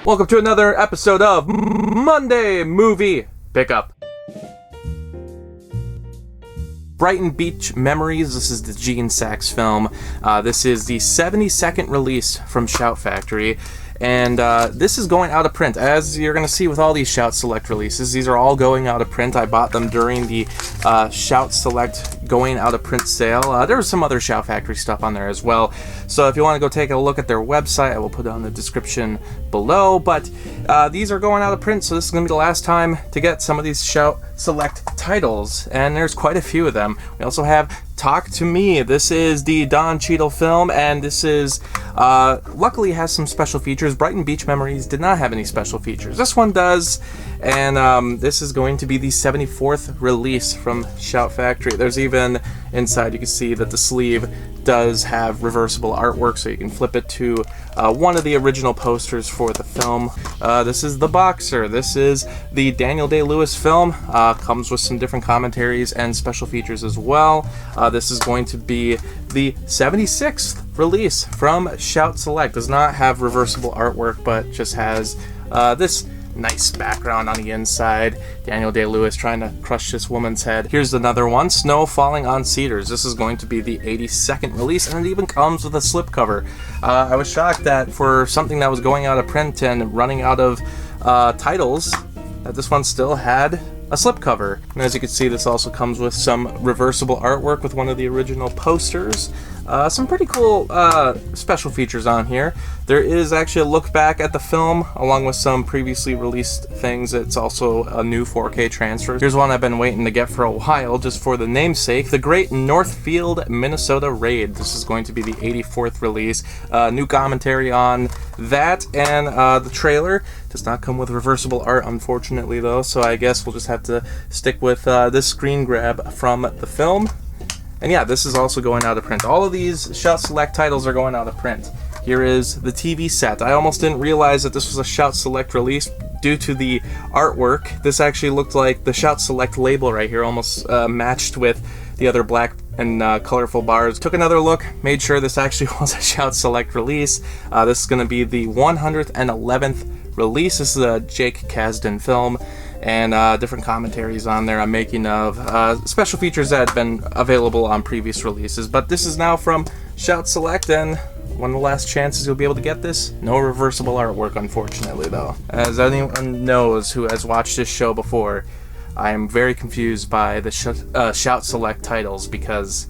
Welcome to another episode of Monday Movie Pickup. Brighton Beach Memories. This is the Gene Saks film. This is the 72nd release from Shout Factory. And this is going out of print. As you're going to see with all these Shout Select releases, these are all going out of print. I bought them during the Shout Select going out of print sale. There was some other Shout Factory stuff on there as well. So if you want to go take a look at their website, I will put it on the description below. But these are going out of print, so this is going to be the last time to get some of these Shout Select titles. And there's quite a few of them. We also have Talk to Me. This is the Don Cheadle film, and this is luckily has some special features. Brighton Beach Memories did not have any special features. This one does, and this is going to be the 74th release from Shout Factory. There's even inside, you can see that the sleeve does have reversible artwork, so you can flip it to one of the original posters for the film. This is The Boxer. This is the Daniel Day-Lewis film. Comes with some different commentaries and special features as well. This is going to be the 76th release from Shout Select. Does not have reversible artwork, but just has this nice background on the inside. Daniel Day-Lewis trying to crush this woman's head. Here's another one, Snow Falling on Cedars. This is going to be the 82nd release, and it even comes with a slipcover. I was shocked that for something that was going out of print and running out of titles, that this one still had a slipcover. And as you can see, this also comes with some reversible artwork with one of the original posters. Some pretty cool special features on here. There is actually a look back at the film along with some previously released things. It's also a new 4K transfer. Here's one I've been waiting to get for a while just for the namesake, the Great Northfield, Minnesota Raid. This is going to be the 84th release. New commentary on that, and the trailer does not come with reversible art, unfortunately, though, so I guess we'll just have to stick with this screen grab from the film. And yeah, this is also going out of print. All of these Shout Select titles are going out of print. Here is the TV set. I almost didn't realize that this was a Shout Select release due to the artwork. This actually looked like the Shout Select label right here, almost matched with the other black and colorful bars. Took another look, made sure this actually was a Shout Select release. This is going to be the 111th release. This is a Jake Kasdan film, and different commentaries on there I'm making of special features that had been available on previous releases. But this is now from Shout Select, and one of the last chances you'll be able to get this. No reversible artwork, unfortunately, though. As anyone knows who has watched this show before, I am very confused by the Shout Select titles because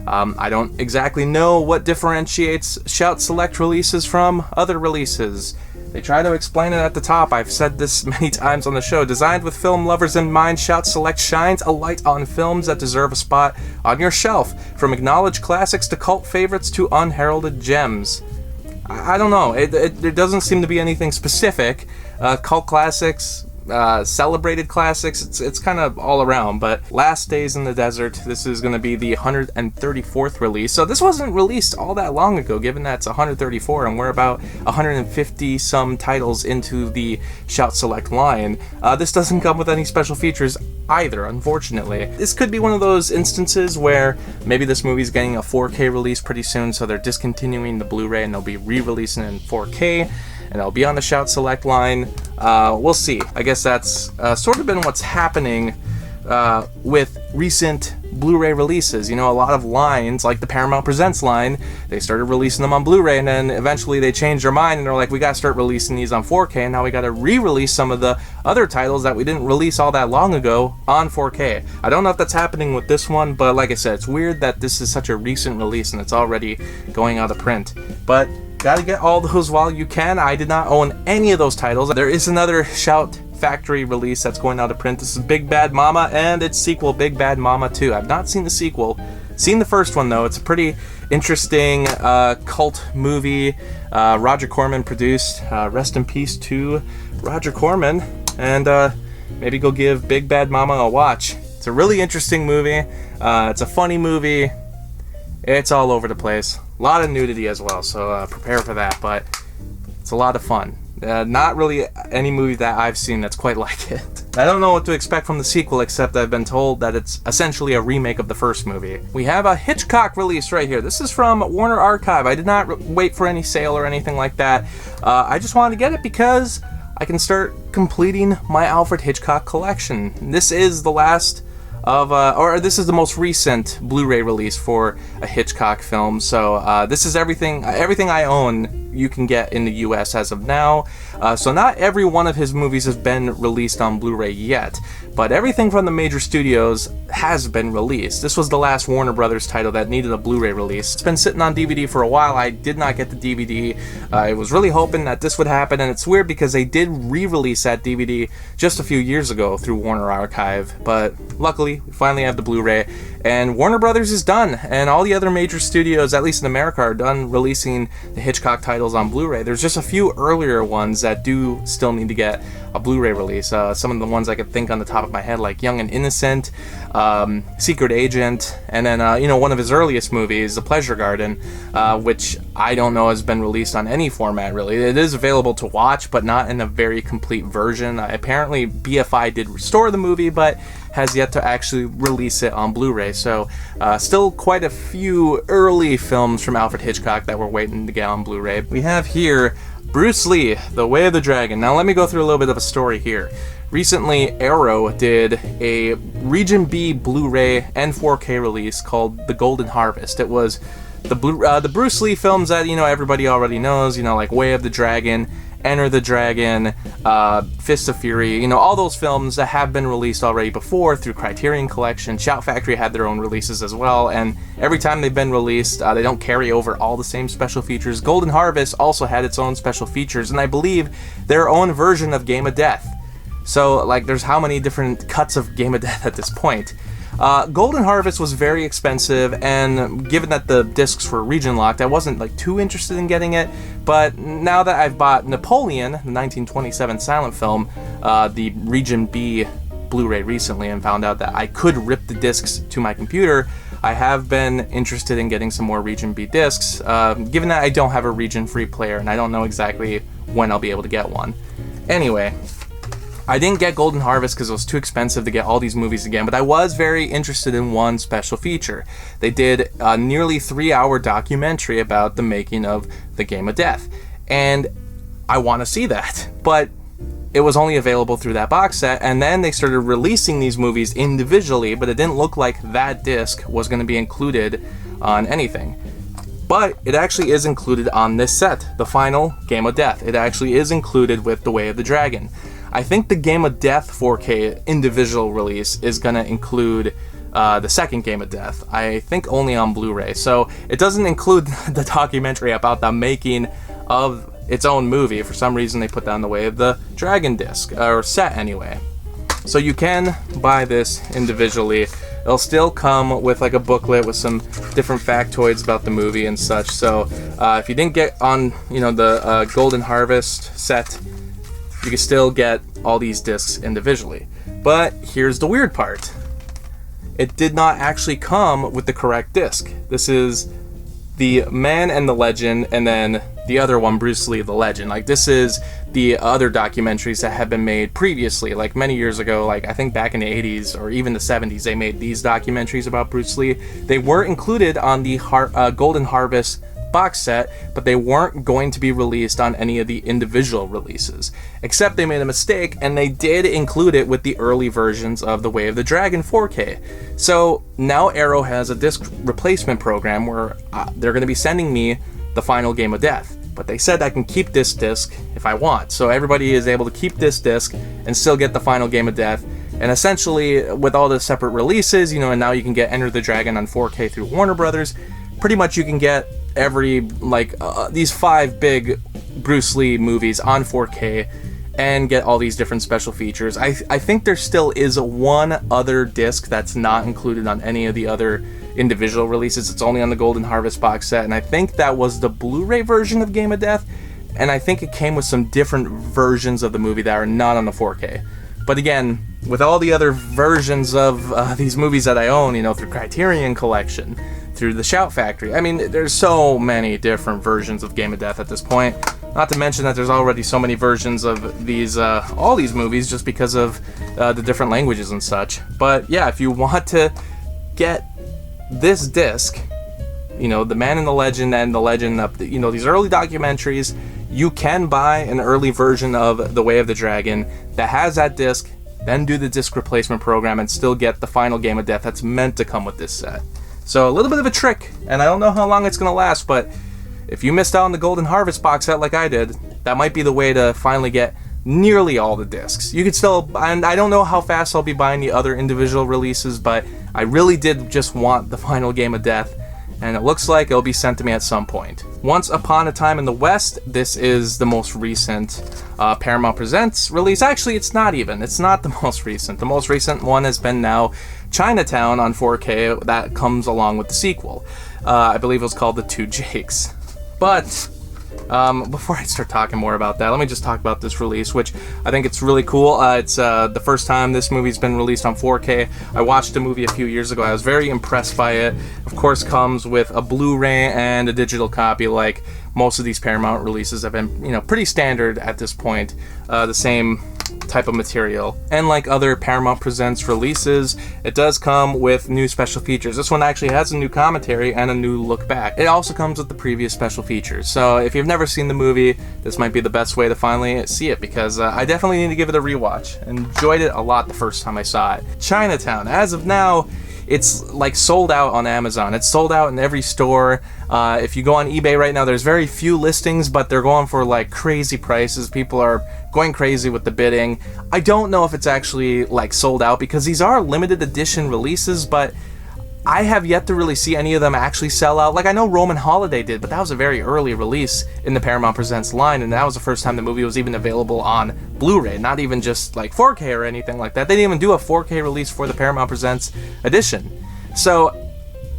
I don't exactly know what differentiates Shout Select releases from other releases. They try to explain it at the top. I've said this many times on the show. Designed with film lovers in mind, Shout Select shines a light on films that deserve a spot on your shelf, from acknowledged classics to cult favorites to unheralded gems. I don't know. It doesn't seem to be anything specific. Cult classics, celebrated classics, it's kind of all around. But Last Days in the Desert, this is going to be the 134th release. So this wasn't released all that long ago, given that it's 134 and we're about 150 some titles into the Shout Select line. This doesn't come with any special features either, unfortunately. This could be one of those instances where maybe this movie's getting a 4K release pretty soon, so they're discontinuing the Blu-ray and they'll be re-releasing it in 4K. And it'll be on the Shout Select line. We'll see. I guess that's sort of been what's happening with recent Blu-ray releases. You know, a lot of lines, like the Paramount Presents line, they started releasing them on Blu-ray, and then eventually they changed their mind and they're like, we gotta start releasing these on 4K, and now we gotta re-release some of the other titles that we didn't release all that long ago on 4K. I don't know if that's happening with this one, but like I said, it's weird that this is such a recent release and it's already going out of print. But gotta get all those while you can. I did not own any of those titles. There is another Shout Factory release that's going out of print. This is Big Bad Mama and its sequel, Big Bad Mama 2. I've not seen the sequel. Seen the first one, though. It's a pretty interesting cult movie. Roger Corman produced. Rest in peace to Roger Corman. And maybe go give Big Bad Mama a watch. It's a really interesting movie. It's a funny movie. It's all over the place. A lot of nudity as well, so prepare for that. But it's a lot of fun. Not really any movie that I've seen that's quite like it. I don't know what to expect from the sequel, except I've been told that it's essentially a remake of the first movie. We have a Hitchcock release right here. This is from Warner Archive. I did not wait for any sale or anything like that. I just wanted to get it because I can start completing my Alfred Hitchcock collection. This is the last of, or this is the most recent Blu-ray release for a Hitchcock film. So this is everything I own you can get in the US as of now. So not every one of his movies has been released on Blu-ray yet, but everything from the major studios has been released. This was the last Warner Brothers title that needed a Blu-ray release. It's been sitting on DVD for a while. I did not get the DVD. I was really hoping that this would happen, and it's weird because they did re-release that DVD just a few years ago through Warner Archive, but luckily we finally have the Blu-ray, and Warner Brothers is done, and all the other major studios, at least in America, are done releasing the Hitchcock titles on Blu-ray. There's just a few earlier ones that do still need to get a Blu-ray release. Some of the ones I could think on the top of my head, like Young and Innocent, Secret Agent, and then one of his earliest movies, The Pleasure Garden, which I don't know has been released on any format really. It is available to watch, but not in a very complete version. Apparently BFI did restore the movie, but has yet to actually release it on Blu-ray. So still quite a few early films from Alfred Hitchcock that we're waiting to get on Blu-ray. We have here Bruce Lee, The Way of the Dragon. Now let me go through a little bit of a story here. Recently, Arrow did a Region B Blu-ray and 4K release called The Golden Harvest. It was the Bruce Lee films that everybody already knows, like Way of the Dragon, Enter the Dragon, Fist of Fury, all those films that have been released already before through Criterion Collection. Shout Factory had their own releases as well, and every time they've been released, they don't carry over all the same special features. Golden Harvest also had its own special features, and I believe their own version of Game of Death. So, there's how many different cuts of Game of Death at this point? Golden Harvest was very expensive, and given that the discs were region locked, I wasn't too interested in getting it. But now that I've bought Napoleon, the 1927 silent film, the Region B Blu-ray recently, and found out that I could rip the discs to my computer, I have been interested in getting some more Region B discs, given that I don't have a Region Free player and I don't know exactly when I'll be able to get one. Anyway, I didn't get Golden Harvest because it was too expensive to get all these movies again, but I was very interested in one special feature. They did a nearly 3-hour documentary about the making of the Game of Death, and I want to see that, but it was only available through that box set, and then they started releasing these movies individually, but it didn't look like that disc was going to be included on anything. But it actually is included on this set, the final Game of Death. It actually is included with The Way of the Dragon. I think the Game of Death 4K individual release is going to include the second Game of Death. I think only on Blu-ray. So it doesn't include the documentary about the making of its own movie. For some reason they put down The Way of the Dragon disc, or set anyway. So you can buy this individually. It'll still come with a booklet with some different factoids about the movie and such. So if you didn't get on the Golden Harvest set, you can still get all these discs individually. But here's the weird part. It did not actually come with the correct disc. This is the Man and the Legend, and then the other one, Bruce Lee, the Legend. This is the other documentaries that have been made previously, many years ago, I think back in the 80s or even the 70s, they made these documentaries about Bruce Lee. They were included on the Golden Harvest box set, but they weren't going to be released on any of the individual releases. Except they made a mistake, and they did include it with the early versions of The Way of the Dragon 4K. So now Arrow has a disc replacement program where they're going to be sending me the final Game of Death. But they said I can keep this disc if I want. So everybody is able to keep this disc and still get the final Game of Death. And essentially, with all the separate releases, and now you can get Enter the Dragon on 4K through Warner Brothers, pretty much you can get every these 5 big Bruce Lee movies on 4K and get all these different special features. I think there still is one other disc that's not included on any of the other individual releases. It's only on the Golden Harvest box set, and I think that was the Blu-ray version of Game of Death, and I think it came with some different versions of the movie that are not on the 4K. But again, with all the other versions of these movies that I own, through Criterion Collection, through through the Shout Factory. I mean, there's so many different versions of Game of Death at this point. Not to mention that there's already so many versions of these, all these movies, just because of the different languages and such. But yeah, if you want to get this disc, you know, The Man and the Legend and the Legend of, you know, these early documentaries, you can buy an early version of The Way of the Dragon that has that disc, then do the disc replacement program and still get the final Game of Death that's meant to come with this set. So a little bit of a trick, and I don't know how long it's going to last, but if you missed out on the Golden Harvest box set like I did, that might be the way to finally get nearly all the discs. You could still, and I don't know how fast I'll be buying the other individual releases, but I really did just want the final Game of Death, and it looks like it'll be sent to me at some point. Once Upon a Time in the West, this is the most recent Paramount Presents release. Actually, it's not the most recent. The most recent one has been now Chinatown on 4K. That comes along with the sequel. I believe it was called The Two Jakes. But before I start talking more about that, let me just talk about this release, which I think it's really cool. It's the first time this movie's been released on 4K. I watched the movie a few years ago. I was very impressed by it. Of course, comes with a Blu-ray and a digital copy, like most of these Paramount releases have been, you know, pretty standard at this point. The same type of material. And like other Paramount Presents releases, it does come with new special features. This one actually has a new commentary and a new look back. It also comes with the previous special features. So if you've never seen the movie, this might be the best way to finally see it, because I definitely need to give it a rewatch. Enjoyed it a lot the first time I saw it. Chinatown, as of now, it's like sold out on Amazon. It's sold out in every store. If you go on eBay right now, there's very few listings, but they're going for like crazy prices. People are going crazy with the bidding. I don't know if it's actually like sold out, because these are limited edition releases, but I have yet to really see any of them actually sell out. Like, I know Roman Holiday did, but that was a very early release in the Paramount Presents line, and that was the first time the movie was even available on Blu-ray, not even just like 4K or anything like that. They didn't even do a 4K release for the Paramount Presents edition. So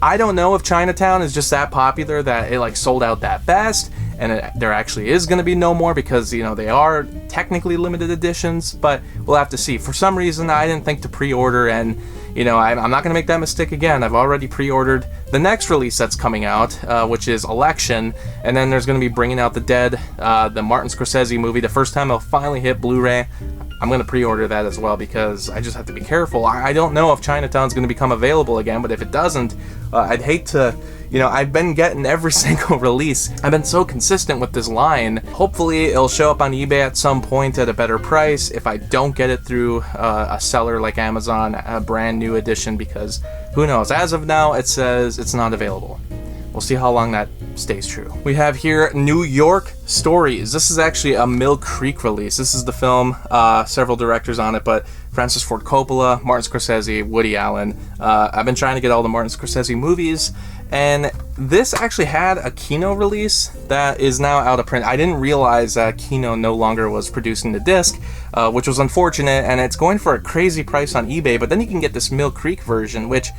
I don't know if Chinatown is just that popular that it like sold out that fast, and there actually is going to be no more, because, you know, they are technically limited editions, but we'll have to see. For some reason, I didn't think to pre-order, and, you know, I'm not going to make that mistake again. I've already pre-ordered the next release that's coming out, which is Election, and then there's going to be Bringing Out the Dead, the Martin Scorsese movie. The first time it'll finally hit Blu-ray, I'm going to pre-order that as well, because I just have to be careful. I don't know if Chinatown's going to become available again, but if it doesn't, I'd hate to, you know, I've been getting every single release. I've been so consistent with this line. Hopefully it'll show up on eBay at some point at a better price if I don't get it through a seller like Amazon, a brand new edition, because who knows. As of now, it says it's not available. We'll see how long that stays true. We have here New York Stories. This is actually a Mill Creek release. This is the film, several directors on it, but Francis Ford Coppola, Martin Scorsese, Woody Allen. I've been trying to get all the Martin Scorsese movies, and this actually had a Kino release that is now out of print. I didn't realize that Kino no longer was producing the disc, which was unfortunate, and it's going for a crazy price on eBay, but then you can get this Mill Creek version, which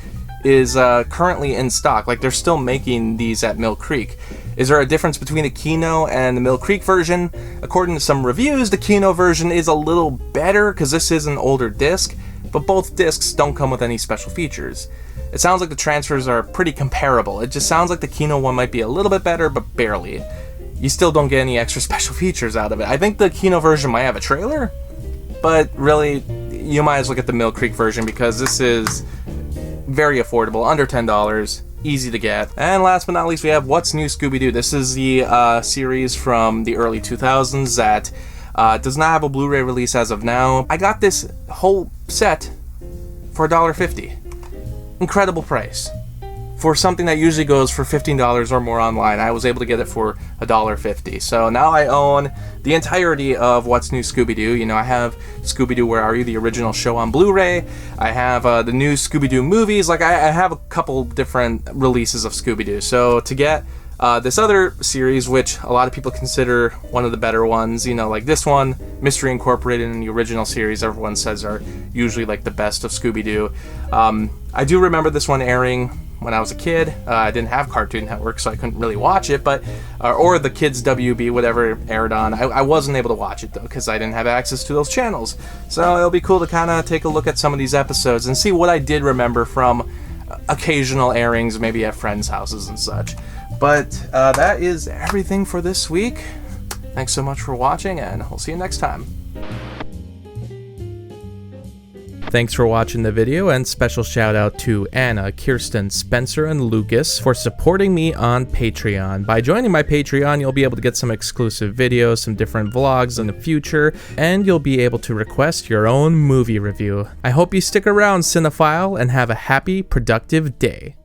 is currently in stock. Like, they're still making these at Mill Creek. Is there a difference between the Kino and the Mill Creek version? According to some reviews, the Kino version is a little better, because this is an older disc, but both discs don't come with any special features. It sounds like the transfers are pretty comparable. It just sounds like the Kino one might be a little bit better, but barely. You still don't get any extra special features out of it. I think the Kino version might have a trailer, but really, you might as well get the Mill Creek version, because this is very affordable, under $10, easy to get. And last but not least, we have What's New Scooby-Doo. This is the series from the early 2000s that does not have a Blu-ray release as of now. I got this whole set for $1.50. Incredible price. For something that usually goes for $15 or more online, I was able to get it for $1.50. So now I own the entirety of What's New Scooby-Doo. You know, I have Scooby-Doo Where Are You?, the original show on Blu-ray. I have the new Scooby-Doo movies. Like, I have a couple different releases of Scooby-Doo. So to get this other series, which a lot of people consider one of the better ones, you know, like this one, Mystery Incorporated, in the original series, everyone says are usually like the best of Scooby-Doo. I do remember this one airing when I was a kid. I didn't have Cartoon Network, so I couldn't really watch it, but or the Kids WB, whatever it aired on. I wasn't able to watch it, though, because I didn't have access to those channels. So it'll be cool to kind of take a look at some of these episodes and see what I did remember from occasional airings, maybe at friends' houses and such. But that is everything for this week. Thanks so much for watching, and we'll see you next time. Thanks for watching the video, and special shout out to Anna, Kirsten, Spencer, and Lucas for supporting me on Patreon. By joining my Patreon, you'll be able to get some exclusive videos, some different vlogs in the future, and you'll be able to request your own movie review. I hope you stick around, Cinephile, and have a happy, productive day.